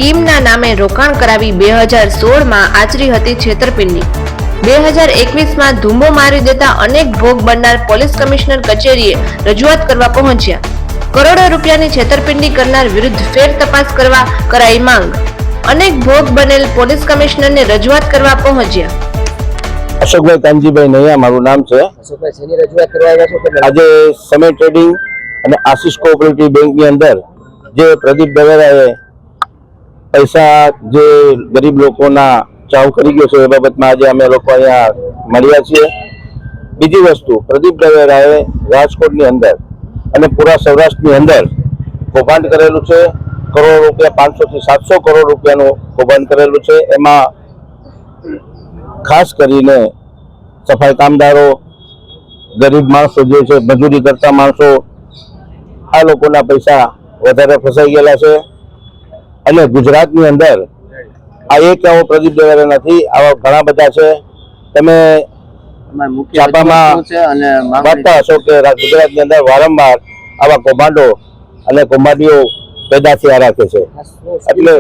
સ્કીમના નામે રોકાણ કરાવી 2016માં આચરી હતી છેતરપિંડી। 2021માં ધૂમો મારી દેતા અનેક ભોગ બનનાર પોલીસ કમિશનર કચેરીએ રજૂઆત કરવા પહોંચ્યા। કરોડો રૂપિયાની છેતરપિંડી કરનાર વિરુદ્ધ ફેર તપાસ કરવા કરાઈ માંગ। અનેક ભોગ બનેલ પોલીસ કમિશનરને રજૂઆત કરવા પહોંચ્યા। અશોકભાઈ કાનજીભાઈ નૈયા મારું નામ છે। અશોકભાઈ શેની રજૂઆત કરવા આવ્યા છો? આજે સમય ટ્રેડિંગ અને આશીષ કોઓપરેટિવ બેંકની અંદર જે પ્રદીપ દવેરાએ પૈસા જે ગરીબ લોકોના ચાવ કરી ગયો છે એ બાબતમાં આજે અમે લોકો અહીંયા મળ્યા છીએ। બીજી વસ્તુ, પ્રદીપ દવેરાએ રાજકોટની અંદર અને પૂરા સૌરાષ્ટ્રની અંદર કૌભાંડ કરેલું છે। કરોડ રૂપિયા, 500 થી 700 કરોડ રૂપિયાનું કૌભાંડ કરેલું છે। એમાં ખાસ કરીને સફાઈ કામદારો, ગરીબ માણસો જે છે, મજૂરી કરતા માણસો, આ લોકોના પૈસા વધારે ફસાઈ ગયેલા છે। અને ગુજરાતની અંદર આ એક આવો પ્રદીપ દવેરા નથી, આવા ઘણા બધા છે। તમે છાપામાં વાંચતા હશો કે ગુજરાતની અંદર વારંવાર આવા કૌભાંડો અને કૌભાંડીઓ પેદા થયા રાખે છે। એટલે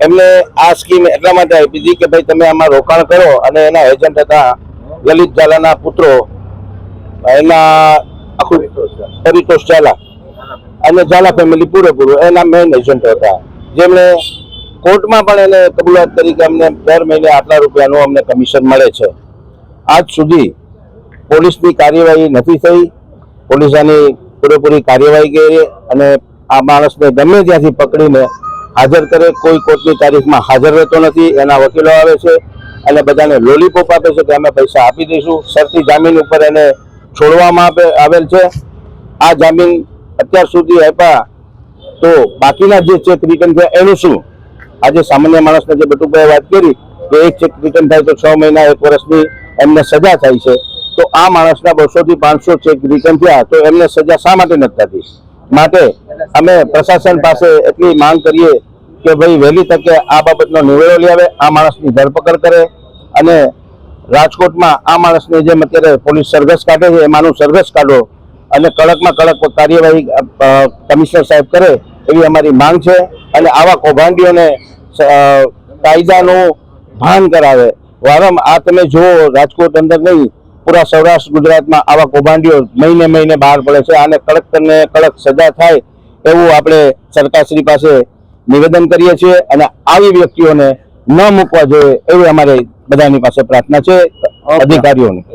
એમને આ સ્કીમ એટલા માટે આપી હતી કે ભાઈ તમે આમાં રોકાણ કરો, અને એના એજન્ટ હતા લલિત ઝાલાના પુત્રો, એના આખું પરિતોષ ઝાલા અને ઝાલા ફેમિલી પૂરેપૂરું એના મેઇન એજન્ટ હતા, જેમણે કોર્ટમાં પણ એને કબૂલાત કરી કે અમને દર મહિને આટલા રૂપિયાનું અમને કમિશન મળે છે। આજ સુધી પોલીસની કાર્યવાહી નથી થઈ। પોલીસ આની પૂરેપૂરી કાર્યવાહી કરી અને આ માણસને ગમે ત્યાંથી પકડીને હાજર કરે, કોઈ કોર્ટની તારીખમાં હાજર રહેતો નથી। એના વકીલો આવે છે અને બધાને લોલીપોપ આપે છે કે અમે પૈસા આપી દઈશું। શરતી જામીન ઉપર એને છોડવામાં આવેલ છે। આ જામીન અત્યાર સુધી આપ્યા તો બાકીના જે ચેક રિટર્ન થયા એનું શું? આજે સામાન્ય માણસને જે બટુભાઈ વાત કરી કે એક ચેક રિટર્ન થાય તો 6 મહિના 1 વર્ષની એમને સજા થાય છે, તો આ માણસના 200 થી 500 ચેક રિટર્ન થયા તો એમને સજા શા માટે નથી થતી? માટે અમે પ્રશાસન પાસે એટલી માંગ કરીએ કે ભાઈ વહેલી તકે આ બાબતનો નિવેડો લાવે, આ માણસની ધરપકડ કરે અને રાજકોટમાં આ માણસને જેમ અત્યારે પોલીસ સરઘસ કાઢે છે એમાંનું સરઘસ કાઢો અને કડકમાં કડક કાર્યવાહી કમિશનર સાહેબ કરે એવી અમારી માંગ છે। અને આવા કૌભાંડીઓને કાયદાનું ભાન કરાવે। આ તમે જુઓ, રાજકોટ અંદર નહીં, પૂરા સૌરાષ્ટ્ર ગુજરાતમાં આવા કૌભાંડીઓ મહિને મહિને બહાર પડે છે। આને કડક ને કડક સજા થાય એવું આપણે સરકારશ્રી પાસે નિવેદન કરીએ છીએ અને આવી વ્યક્તિઓને ન મૂકવા જોઈએ એવી અમારે બધાની પાસે પ્રાર્થના છે, અધિકારીઓની।